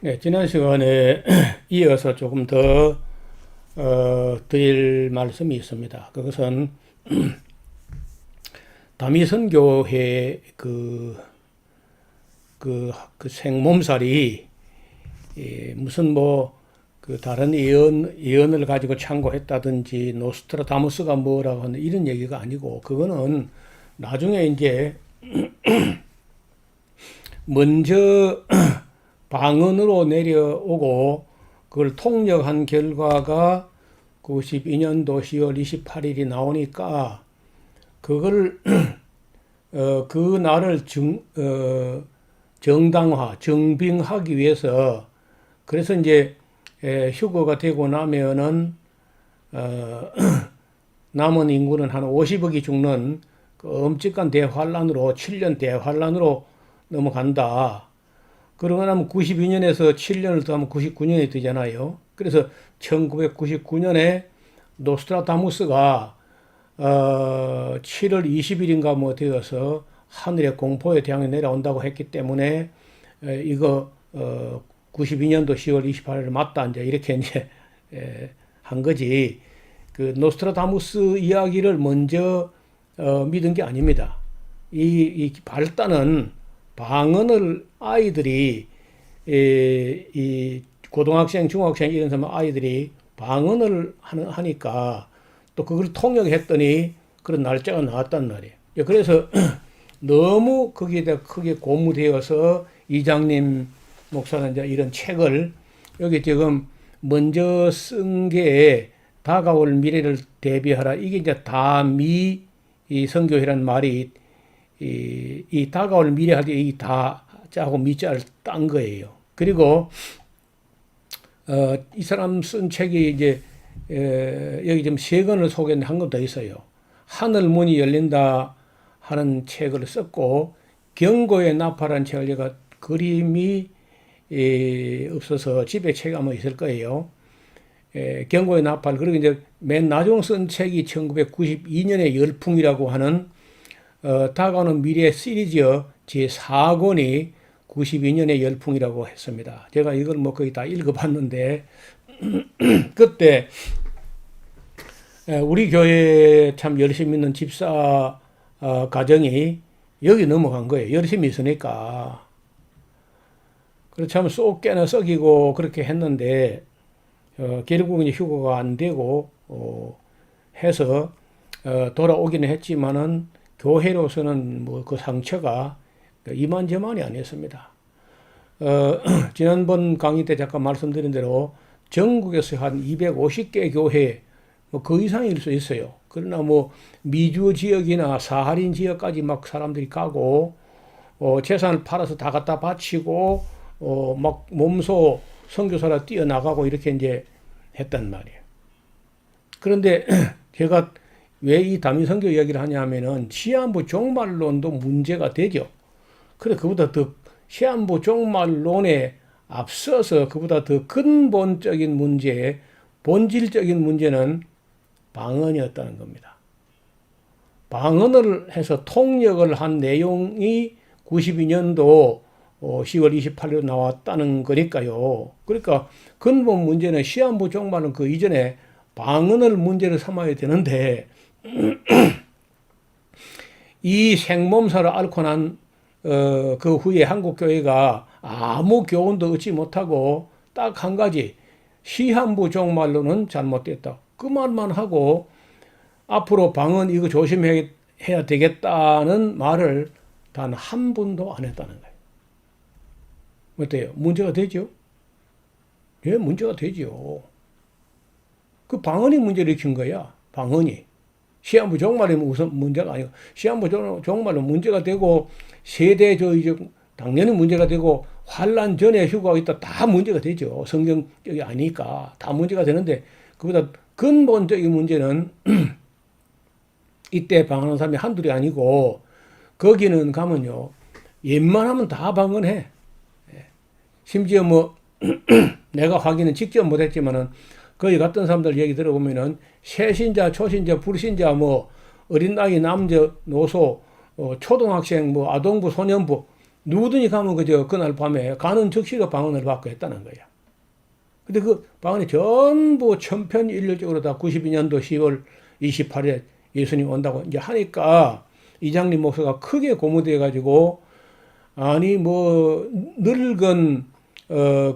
네, 지난 시간에 이어서 조금 더 드릴 말씀이 있습니다. 그것은 다미선교회 그 생몸살이 무슨 그 다른 예언을 가지고 참고했다든지 노스트라다무스가 뭐라고 하는 이런 얘기가 아니고, 그거는 나중에 이제 먼저 방언으로 내려오고 그걸 통역한 결과가 92년도 10월 28일이 나오니까 그걸 그 날을 정당화, 정빙하기 위해서, 그래서 이제 휴거가 되고 나면은 남은 인구는 한 50억이 죽는 그 엄청난 대환란으로, 7년 대환란으로 넘어간다. 그러고 나면 92년에서 7년을 더하면 99년이 되잖아요. 그래서 1999년에 노스트라다무스가 7월 20일인가 뭐 되어서 하늘의 공포의 태양이 내려온다고 했기 때문에 이거 92년도 10월 28일 맞다, 이제 이렇게 이제 한 거지. 그 노스트라다무스 이야기를 먼저 믿은 게 아닙니다. 이 발단은 방언을 아이들이 이 고등학생, 중학생 이런 사람 아이들이 방언을 하니까 또 그걸 통역했더니 그런 날짜가 나왔단 말이에요. 그래서 너무 거기에다 크게 고무되어서 이장님 목사는 이제 이런 책을 여기 지금 먼저 쓴 게 다가올 미래를 대비하라. 이게 이제 다미 이 선교회라는 말이 이 다가올 미래 할 때 이 다자하고 미자를 딴 거예요. 그리고 이 사람 쓴 책이 이제 여기 지금 세 권을 소개한 건 더 있어요. 하늘 문이 열린다 하는 책을 썼고, 경고의 나팔한 책을 제가 그림이 없어서 집에 책이 아마 있을 거예요. 경고의 나팔. 그리고 이제 맨 나중 쓴 책이 1992년의 열풍이라고 하는 다가오는 미래 시리즈 제4권이 92년의 열풍이라고 했습니다. 제가 이걸 뭐 거의 다 읽어봤는데 그때 우리 교회 참 열심히 있는 집사 가정이 여기 넘어간 거예요. 열심히 있으니까. 그렇지 않으면 쏙 깨나 썩이고 그렇게 했는데 결국은 휴거가 안 되고 해서 돌아오기는 했지만은 교회로서는 뭐 그 상처가 이만저만이 아니었습니다. 지난번 강의 때 잠깐 말씀드린 대로 전국에서 한 250개 교회 뭐 그 이상일 수 있어요. 그러나 뭐 미주 지역이나 사할인 지역까지 막 사람들이 가고 재산을 팔아서 다 갖다 바치고 막 몸소 선교사라 뛰어나가고 이렇게 이제 했단 말이에요. 그런데 제가 왜 이 다민선교 이야기를 하냐면은 시한부 종말론도 문제가 되죠. 그래, 그보다 더 시한부 종말론에 앞서서 그보다 더 근본적인 문제, 본질적인 문제는 방언이었다는 겁니다. 방언을 해서 통역을 한 내용이 92년도 10월 28일 나왔다는 거니까요. 그러니까 근본 문제는 시한부 종말은 그 이전에 방언을 문제를 삼아야 되는데 이 생몸살을 앓고 난 그 후에 한국교회가 아무 교훈도 얻지 못하고 딱 한 가지, 시한부 종말로는 잘못됐다, 그 말만 하고 앞으로 방언 이거 조심해야 되겠다는 말을 단 한 분도 안 했다는 거예요. 어때요? 문제가 되죠? 예, 문제가 되죠. 그 방언이 문제를 일으킨 거야. 방언이. 시한부 종말이면 우선 문제가 아니고, 시한부 종말은 문제가 되고, 세대 이제 당연히 문제가 되고, 환란 전에 휴가가 있다 다 문제가 되죠. 성경적이 아니니까 다 문제가 되는데, 그보다 근본적인 문제는 이때 방언하는 사람이 한둘이 아니고, 거기는 가면요, 웬만하면 다 방언해. 심지어 뭐 내가 확인은 직접 못했지만은 거기 갔던 사람들 얘기 들어보면은 새신자, 초신자, 불신자, 뭐 어린 아이, 남자, 노소, 초등학생, 뭐 아동부, 소년부 누구든지 가면 그저 그날 밤에 가는 즉시로 방언을 받고 했다는 거야. 근데 그 방언이 전부 천편일률적으로 다 92년도 10월 28일에 예수님 온다고 이제 하니까 이장님 목사가 크게 고무돼 가지고 아니 뭐 늙은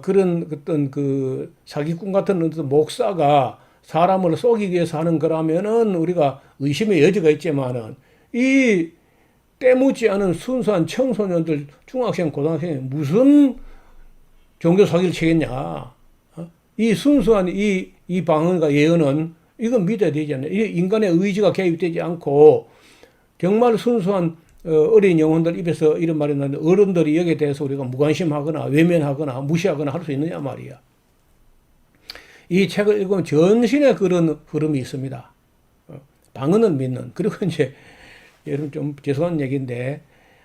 그런 어떤 그 사기꾼 같은 어떤 목사가 사람을 속이기 위해서 하는 거라면은 우리가 의심의 여지가 있지만은 이 때묻지 않은 순수한 청소년들 중학생 고등학생이 무슨 종교 사기를 치겠냐. 이 순수한 이 방언과 예언은 이건 믿어야 되지 않나요? 인간의 의지가 개입되지 않고 정말 순수한 어린 영혼들 입에서 이런 말이 나는데 어른들이 여기에 대해서 우리가 무관심하거나 외면하거나 무시하거나 할 수 있느냐 말이야. 이 책을 읽으면 전신에 그런 흐름이 있습니다. 방언은 믿는. 그리고 이제 여러분 좀 죄송한 얘기인데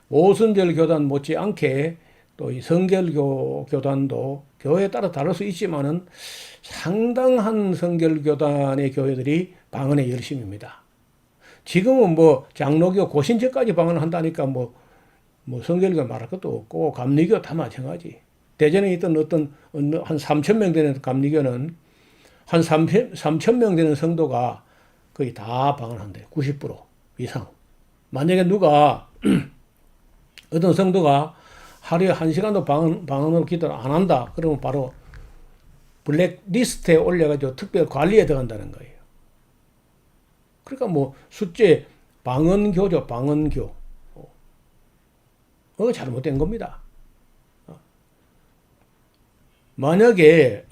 오순절 교단 못지않게 또 이 성결교 교단도 교회에 따라 다를 수 있지만은 상당한 성결교단의 교회들이 방언의 열심입니다. 지금은 뭐 장로교 고신제까지 방언을 한다니까 뭐 성결교 말할 것도 없고 감리교 다 마찬가지. 대전에 있던 어떤 한 3,000명 되는 감리교는 한 3,000명 되는 성도가 거의 다 방언한대. 90% 이상. 만약에 누가 어떤 성도가 하루에 1시간도 방언으로 기도를 안 한다. 그러면 바로 블랙리스트에 올려가지고 특별 관리에 들어간다는 거예요. 그러니까 뭐 숫제 방언교죠. 방언교. 잘못된 겁니다. 만약에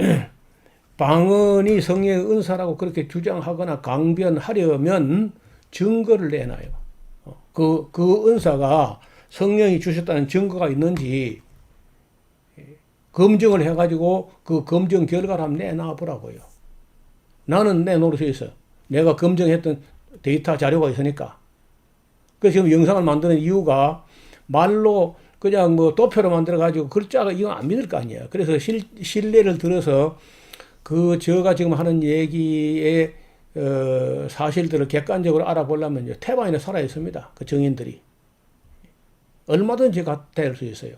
방언이 성령의 은사라고 그렇게 주장하거나 강변하려면 증거를 내놔요. 그 은사가 성령이 주셨다는 증거가 있는지 검증을 해가지고 그 검증 결과를 한번 내놔 보라고요. 나는 내 노릇에 있어. 내가 검증했던 데이터 자료가 있으니까. 그래서 지금 영상을 만드는 이유가 말로 그냥 뭐 도표로 만들어가지고 글자가 이건 안 믿을 거 아니에요. 그래서 신뢰를 들어서 제가 지금 하는 얘기의 사실들을 객관적으로 알아보려면 태반이나 살아 있습니다. 그 증인들이. 얼마든지 될 수 있어요.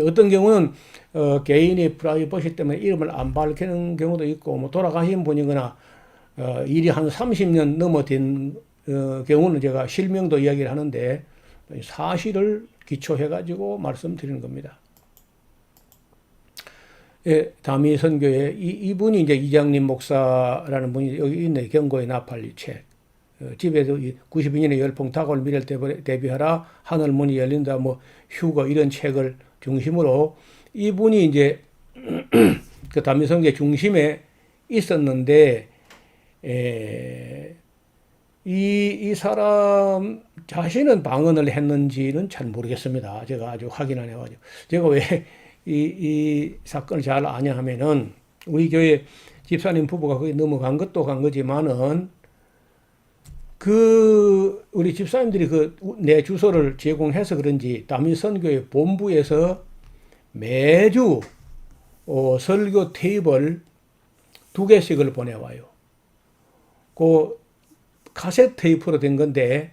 어떤 경우는 개인이 프라이버시 때문에 이름을 안 밝히는 경우도 있고 뭐 돌아가신 분이거나 일이 한 30년 넘어된 경우는 제가 실명도 이야기를 하는데 사실을 기초해 가지고 말씀드리는 겁니다. 예, 다미 선교회 이분이 이제 이장님 목사라는 분이 여기 있네. 경고의 나팔리 책. 집에도 92년에 열풍 다골 미래를 대비하라 하늘 문이 열린다 뭐 휴거 이런 책을 중심으로 이분이 이제 그 다미 선교회 중심에 있었는데 이 사람 자신은 방언을 했는지는 잘 모르겠습니다. 제가 아주 확인 안 해가지고. 제가 왜 이 사건을 잘 아냐 하면은 우리 교회 집사님 부부가 거기 넘어간 것도 간 거지만은 우리 집사님들이 내 주소를 제공해서 그런지 다미선교회 본부에서 매주 설교 테이프를 2개씩을 보내와요. 그 카세트 테이프로 된 건데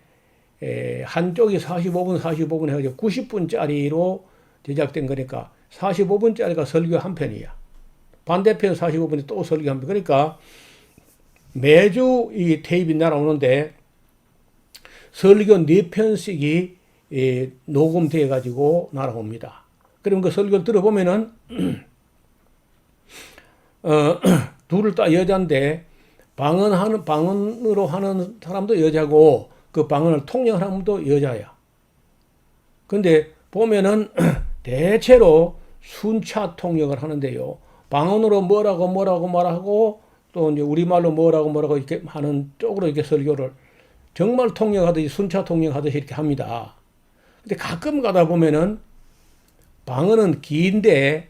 한쪽이 45분 해가지고 90분짜리로 제작된 거니까 45분짜리가 설교 한 편이야. 반대편 45분이 또 설교 한 편. 그러니까 매주 이 테이프가 날아오는데 설교 4편씩이 녹음되어 가지고 날아옵니다. 그러면 그 설교를 들어보면은 둘을 다 여자인데 방언으로 하는 사람도 여자고 그 방언을 통역하는 사람도 여자야. 근데 보면은 대체로 순차 통역을 하는데요. 방언으로 뭐라고 말하고 또 이제 우리말로 뭐라고 이렇게 하는 쪽으로 이렇게 설교를 정말 통역하듯이 순차 통역하듯이 이렇게 합니다. 근데 가끔 가다 보면은 방언은 긴데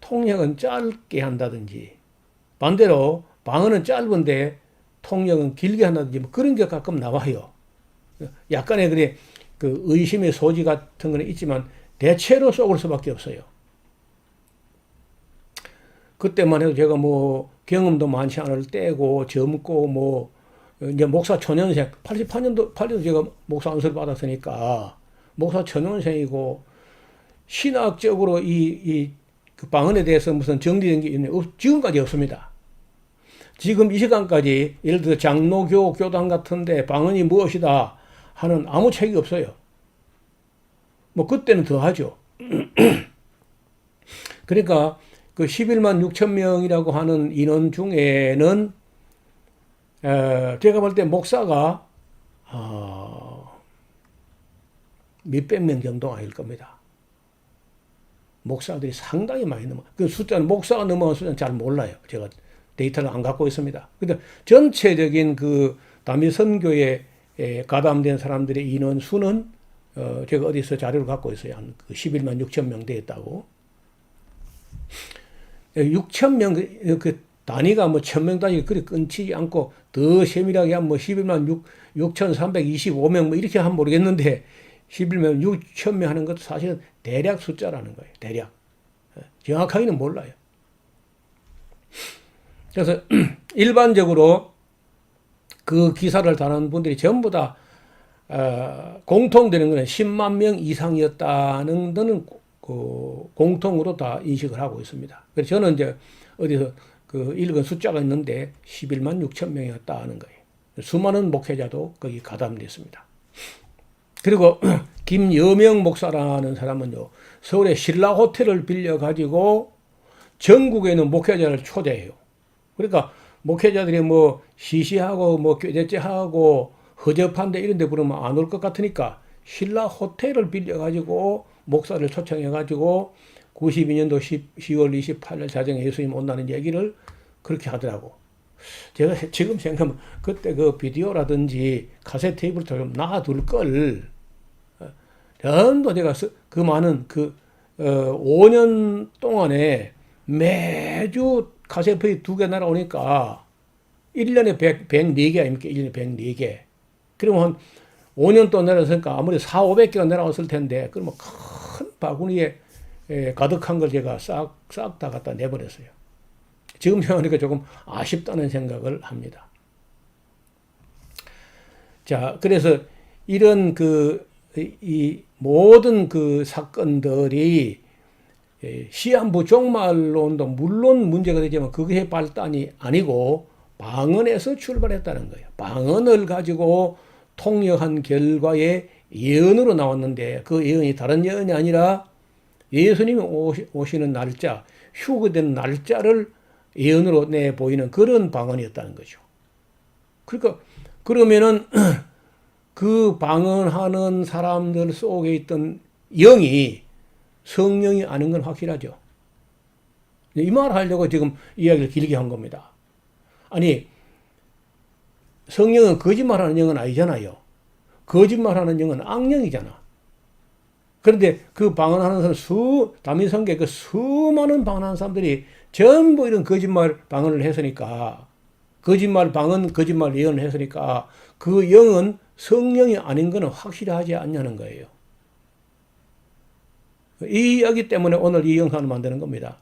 통역은 짧게 한다든지 반대로 방언은 짧은데 통역은 길게 한다든지 뭐 그런 게 가끔 나와요. 약간의 그 의심의 소지 같은 거는 있지만 대체로 속을 수밖에 없어요. 그때만 해도 제가 뭐 경험도 많지 않을 때고 젊고 뭐 이제 목사 초년생 88년도 제가 목사 안수를 받았으니까 목사 천원생이고 신학적으로 그 방언에 대해서 무슨 정리된 게 지금까지 없습니다. 지금 이 시간까지 예를 들어 장로교 교단 같은데 방언이 무엇이다 하는 아무 책이 없어요. 뭐 그때는 더 하죠. 그러니까 그 11만 6천 명이라고 하는 인원 중에는 제가 볼 때 목사가 몇백 명 정도 아닐 겁니다. 목사들이 상당히 많이 넘어. 그 숫자는 목사가 넘어간 숫자는 잘 몰라요. 제가 데이터를 안 갖고 있습니다. 근데 전체적인 그 다미 선교에 가담된 사람들의 인원 수는 제가 어디서 자료를 갖고 있어요. 한 11만 6천 명 되었다고. 6천 명, 그 단위가 뭐 1000명 단위 그리 끊치지 않고 더 세밀하게 하면 뭐 11만 6,325명 뭐 이렇게 하면 모르겠는데 11만 6천 명 하는 것도 사실은 대략 숫자라는 거예요. 대략. 정확하게는 몰라요. 그래서 일반적으로 그 기사를 다루는 분들이 전부 다 공통되는 것은 10만 명 이상이었다는 데는 공통으로 다 인식을 하고 있습니다. 그래서 저는 이제 어디서 그 읽은 숫자가 있는데 11만 6천 명이었다 하는 거예요. 수많은 목회자도 거기 가담됐습니다. 그리고 김여명 목사라는 사람은요, 서울의 신라 호텔을 빌려가지고 전국에 있는 목회자를 초대해요. 그러니까 목회자들이 뭐 시시하고 뭐 꾀죄죄하고 허접한데 이런 데 부르면 안 올 것 같으니까 신라 호텔을 빌려가지고 목사를 초청해가지고 92년도 10월 28일 자정에 예수님 온다는 얘기를 그렇게 하더라고. 제가 지금 생각하면 그때 그 비디오라든지 카세트 테이프를 좀 놔둘 걸. 전부 제가 그 많은 5년 동안에 매주 카세트 2개 날아오니까 1년에 104개 아닙니까? 1년에 104개. 그러면 한 5년 동안 내려왔으니까 아무리 400~500개가 내려왔을 텐데, 그러면 큰 바구니에 가득한 걸 제가 싹 다 갖다 내버렸어요. 지금 생각하니까 조금 아쉽다는 생각을 합니다. 자, 그래서 이런 이 모든 그 사건들이 시한부 종말론도 물론 문제가 되지만 그게 발단이 아니고 방언에서 출발했다는 거예요. 방언을 가지고 통역한 결과의 예언으로 나왔는데 그 예언이 다른 예언이 아니라 예수님이 오시는 날짜, 휴거된 날짜를 예언으로 내보이는 그런 방언이었다는 거죠. 그러니까 그러면은 그 방언하는 사람들 속에 있던 영이 성령이 아닌 건 확실하죠. 이 말 하려고 지금 이야기를 길게 한 겁니다. 아니, 성령은 거짓말하는 영은 아니잖아요. 거짓말하는 영은 악령이잖아. 그런데 그 방언하는 사람 다민성계 그 수많은 방언하는 사람들이 전부 이런 거짓말 방언을 했으니까, 거짓말 방언, 거짓말 예언을 했으니까 그 영은 성령이 아닌 것은 확실하지 않냐는 거예요. 이 이야기 때문에 오늘 이 영상을 만드는 겁니다.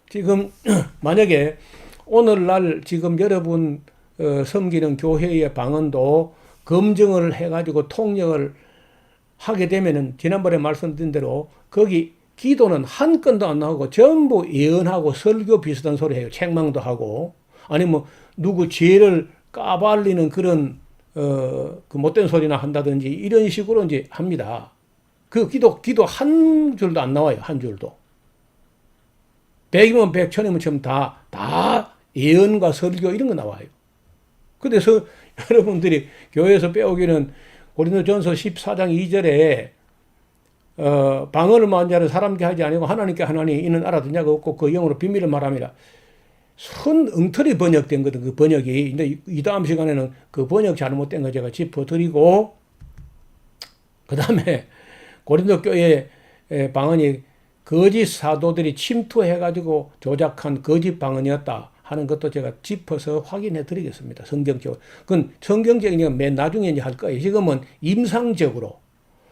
지금 만약에 오늘날 지금 여러분 섬기는 교회의 방언도 검증을 해가지고 통역을 하게 되면은 지난번에 말씀드린 대로 거기 기도는 한 건도 안 나오고 전부 예언하고 설교 비슷한 소리 해요. 책망도 하고 아니면 뭐 누구 죄를 까발리는 그런 그 못된 소리나 한다든지 이런 식으로 이제 합니다. 그 기도 한 줄도 안 나와요. 한 줄도. 100이면 100, 1000이면 1000 다 예언과 설교 이런 거 나와요. 그래서 여러분들이 교회에서 배우기는 고린도전서 14장 2절에 방언을 말하는 자는 사람께 하지 아니고 하나님께 하나니 이는 알아듣냐가 없고 그 영으로 비밀을 말함이라. 순 엉터리 번역된 거든 그 번역이. 근데 이 다음 시간에는 그 번역 잘못된 거 제가 짚어드리고 그 다음에 고린도 교회 방언이 거짓 사도들이 침투해가지고 조작한 거짓 방언이었다 하는 것도 제가 짚어서 확인해 드리겠습니다. 성경적으로. 그건 성경적인 맨 나중에 이제 할 거예요. 지금은 임상적으로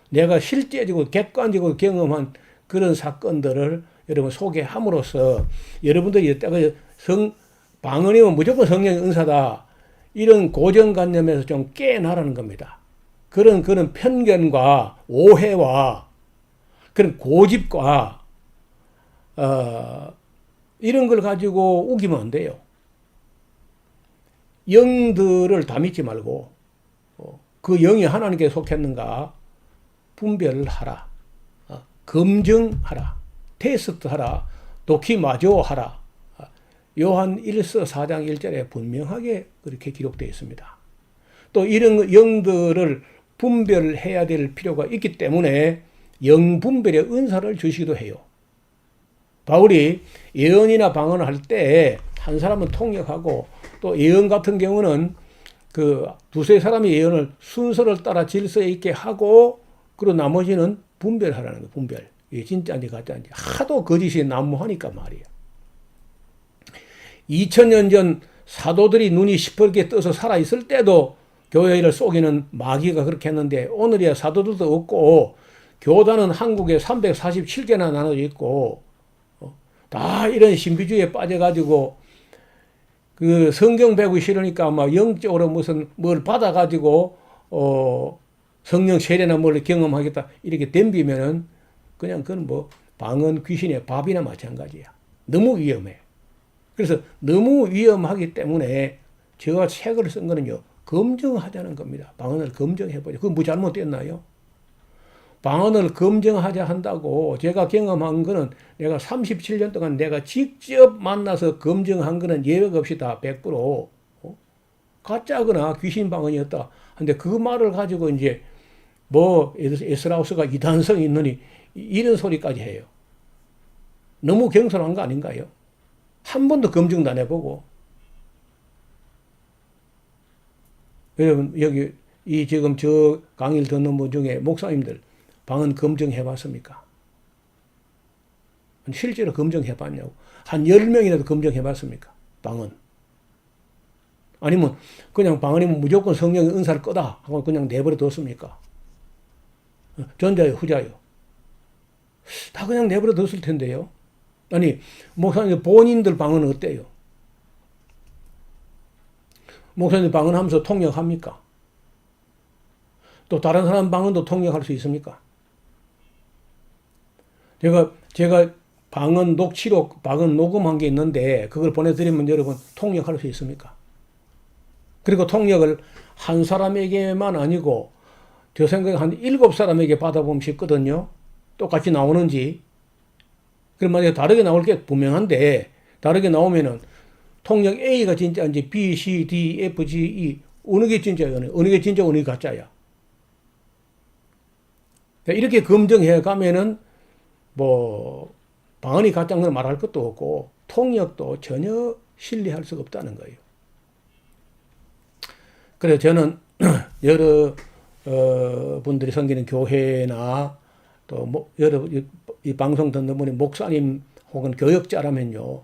내가 실제적으로 객관적으로 경험한 그런 사건들을 여러분 소개함으로써 여러분들이 방언이면 무조건 성령의 은사다. 이런 고정관념에서 좀 깨나라는 겁니다. 그런 편견과 오해와 그런 고집과 이런 걸 가지고 우기면 안 돼요. 영들을 다 믿지 말고 그 영이 하나님께 속했는가 분별을 하라. 검증하라. 테스트하라. 도키마조하라. 요한 1서 4장 1절에 분명하게 그렇게 기록되어 있습니다. 또 이런 영들을 분별해야 될 필요가 있기 때문에 영분별의 은사를 주시기도 해요. 바울이 예언이나 방언을 할 때 한 사람은 통역하고 또 예언 같은 경우는 그 두세 사람의 예언을 순서를 따라 질서 있게 하고 그리고 나머지는 분별하라는 거예요. 분별. 이게 진짜인지 가짜인지. 하도 거짓이 난무하니까 말이에요. 2000년 전 사도들이 눈이 시퍼렇게 떠서 살아있을 때도 교회를 속이는 마귀가 그렇게 했는데 오늘이야 사도들도 없고 교단은 한국에 347개나 나눠져 있고 다 이런 신비주의에 빠져가지고 그 성경 배우기 싫으니까 막 영적으로 무슨 뭘 받아가지고 성령 세례나 뭘 경험하겠다 이렇게 덤비면은 그냥 그건 뭐 방언 귀신의 밥이나 마찬가지야. 너무 위험해. 그래서 너무 위험하기 때문에 제가 책을 쓴 거는요. 검증하자는 겁니다. 방언을 검증해보자. 그건 뭐 잘못됐나요? 방언을 검증하자 한다고 제가 경험한 거는 내가 37년 동안 내가 직접 만나서 검증한 거는 예외 없이 다 100% 가짜거나 귀신 방언이었다. 근데 그 말을 가지고 이제 뭐 에스라우스가 이단성이 있느니 이런 소리까지 해요. 너무 경솔한 거 아닌가요? 한 번도 검증도 안 해보고. 여러분 여기 이 지금 저 강의를 듣는 분 중에 목사님들 방언 검증해 봤습니까? 실제로 검증해 봤냐고. 한 10명이라도 검증해 봤습니까? 방언. 아니면 그냥 방언이면 무조건 성령의 은사를 끄다 하고 그냥 내버려 뒀습니까? 전자요, 후자요. 다 그냥 내버려 뒀을 텐데요. 아니, 목사님 본인들 방언은 어때요? 목사님 방언하면서 통역합니까? 또 다른 사람 방언도 통역할 수 있습니까? 제가 방언 녹취록, 방언 녹음한 게 있는데 그걸 보내드리면 여러분 통역할 수 있습니까? 그리고 통역을 한 사람에게만 아니고 저 생각에 한 7사람에게 받아보면 쉽거든요. 똑같이 나오는지. 그럼 만약에 다르게 나올 게 분명한데 다르게 나오면은 통역 A가 진짜인지 B, C, D, F, G, E 어느 게 진짜예요? 어느 게 진짜, 어느 게 가짜야? 이렇게 검증해 가면은 뭐 방언이 가짜인 걸 말할 것도 없고 통역도 전혀 신뢰할 수가 없다는 거예요. 그래서 저는 여러 분들이 섬기는 교회나 또 뭐 여러 이 방송 듣는 분이 목사님 혹은 교역자라면요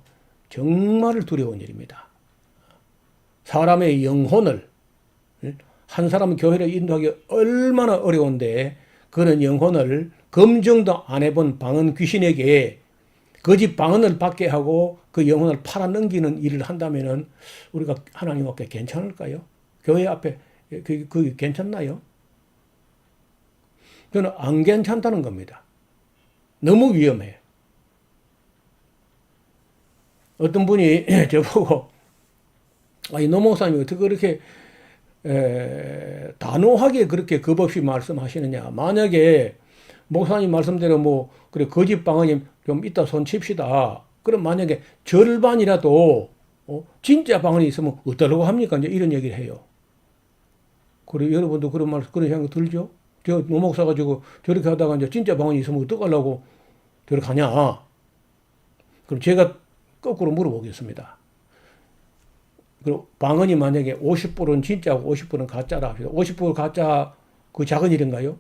정말 두려운 일입니다. 사람의 영혼을 한 사람 교회를 인도하기 얼마나 어려운데 그런 영혼을 검증도 안 해본 방언 귀신에게 거짓 방언을 받게 하고 그 영혼을 팔아넘기는 일을 한다면은 우리가 하나님 앞에 괜찮을까요? 교회 앞에 그게 괜찮나요? 저는 안 괜찮다는 겁니다. 너무 위험해. 어떤 분이 저보고 아니 노 목사님이 어떻게 그렇게 단호하게 그렇게 겁없이 말씀하시느냐. 만약에 목사님 말씀대로 뭐 그래 거짓 방언이 좀 있다 손칩시다. 그럼 만약에 절반이라도 진짜 방언이 있으면 어떠라고 합니까? 이제 이런 얘기를 해요. 그래 여러분도 그런 생각 들죠? 저 노 목사 가지고 저렇게 하다가 이제 진짜 방언이 있으면 어떡하려고 저렇게 하냐? 그럼 제가 거꾸로 물어보겠습니다. 그리고 방언이 만약에 50%는 진짜고 50%는 가짜라 합시다. 50% 가짜 그 작은 일인가요?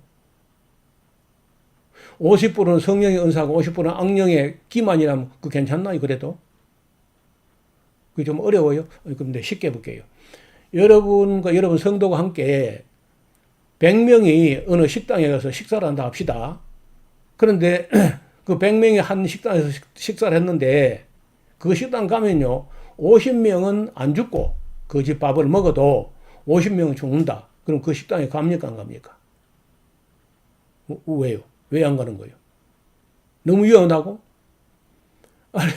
50%는 성령의 은사고 50%는 악령의 기만이라면 그 괜찮나요? 그래도? 그게 좀 어려워요? 그런데 쉽게 해볼게요. 여러분과 여러분 성도가 함께 100명이 어느 식당에 가서 식사를 한다 합시다. 그런데 그 100명이 한 식당에서 식사를 했는데 그 식당 가면요 50명은 안 죽고 그 집 밥을 먹어도 50명은 죽는다. 그럼 그 식당에 갑니까 안 갑니까? 왜요? 왜 안 가는 거예요? 너무 위험하다고? 아니,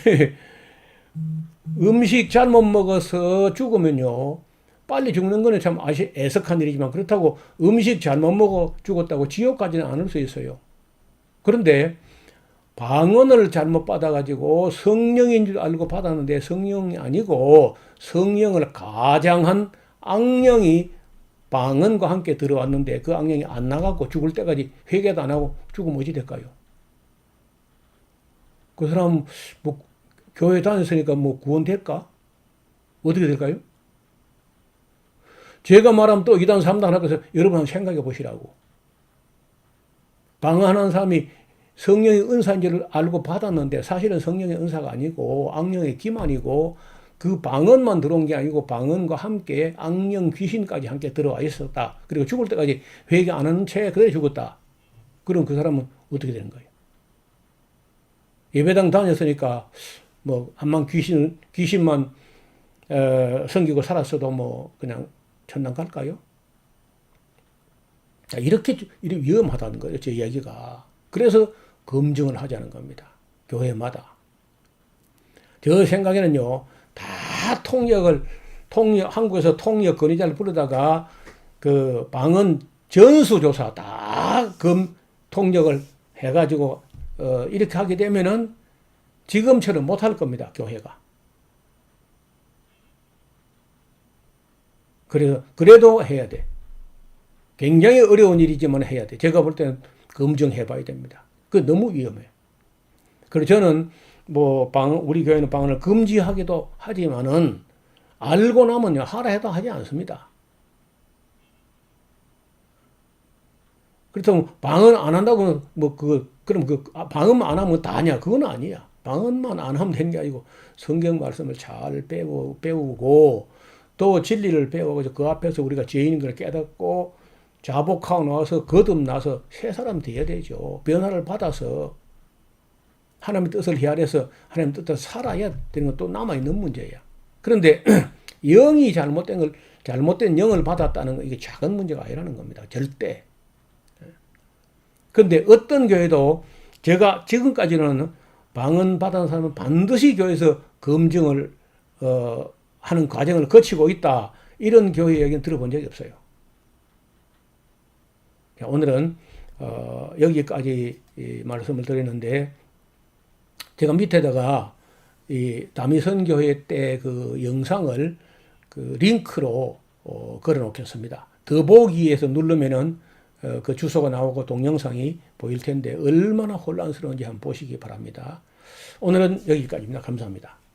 음식 잘못 먹어서 죽으면요. 빨리 죽는 거는 참 애석한 일이지만 그렇다고 음식 잘못 먹어 죽었다고 지옥 가지는 않을 수 있어요. 그런데 방언을 잘못 받아가지고 성령인 줄 알고 받았는데 성령이 아니고 성령을 가장한 악령이 방언과 함께 들어왔는데 그 악령이 안 나가고 죽을 때까지 회개도 안 하고 죽으면 어찌 될까요? 그 사람 뭐 교회 다녔으니까 뭐 구원될까? 어떻게 될까요? 제가 말하면 또 2단, 3단 할 것을 여러분 한번 생각해 보시라고. 방언하는 사람이 성령의 은사인 줄 알고 받았는데 사실은 성령의 은사가 아니고 악령의 기만이고 그 방언만 들어온 게 아니고 방언과 함께 악령 귀신까지 함께 들어와 있었다. 그리고 죽을 때까지 회개 안 하는 채 그대로 죽었다. 그럼 그 사람은 어떻게 되는 거예요? 예배당 다녔으니까 뭐 암만 귀신만 섬기고 살았어도 뭐 그냥 천당 갈까요? 자, 이렇게 위험하다는 거예요, 제 이야기가. 그래서 검증을 하자는 겁니다. 교회마다. 저 생각에는요, 다 한국에서 통역 건의자를 부르다가 그 방언 전수조사 다 통역을 해가지고, 이렇게 하게 되면은 지금처럼 못할 겁니다, 교회가. 그래도 해야 돼. 굉장히 어려운 일이지만 해야 돼. 제가 볼 때는 검증해 봐야 됩니다. 그 너무 위험해요. 그래서 저는 뭐 우리 교회는 방언을 금지하기도 하지만은 알고 나면요, 하라 해도 하지 않습니다. 그래서 방언 안 한다고 그럼 방언만 안 하면 다냐? 그건 아니야. 방언만 안 하면 되는 게 아니고 성경 말씀을 잘 배우고 또 진리를 배워가지고 그 앞에서 우리가 죄인인 걸 깨닫고 자복하고 나와서 거듭나서 새 사람 돼야 되죠. 변화를 받아서 하나님의 뜻을 헤아려서 하나님의 뜻대로 살아야 되는 건 또 남아있는 문제야. 그런데 영이 잘못된 영을 받았다는 건 이게 작은 문제가 아니라는 겁니다. 절대. 그런데 어떤 교회도 제가 지금까지는 방언 받은 사람은 반드시 교회에서 검증을 하는 과정을 거치고 있다. 이런 교회 얘기는 들어본 적이 없어요. 오늘은 여기까지 말씀을 드렸는데 제가 밑에다가 이 다미선 교회 때 그 영상을 그 링크로 걸어 놓겠습니다. 더보기에서 누르면은 그 주소가 나오고 동영상이 보일 텐데 얼마나 혼란스러운지 한번 보시기 바랍니다. 오늘은 여기까지입니다. 감사합니다.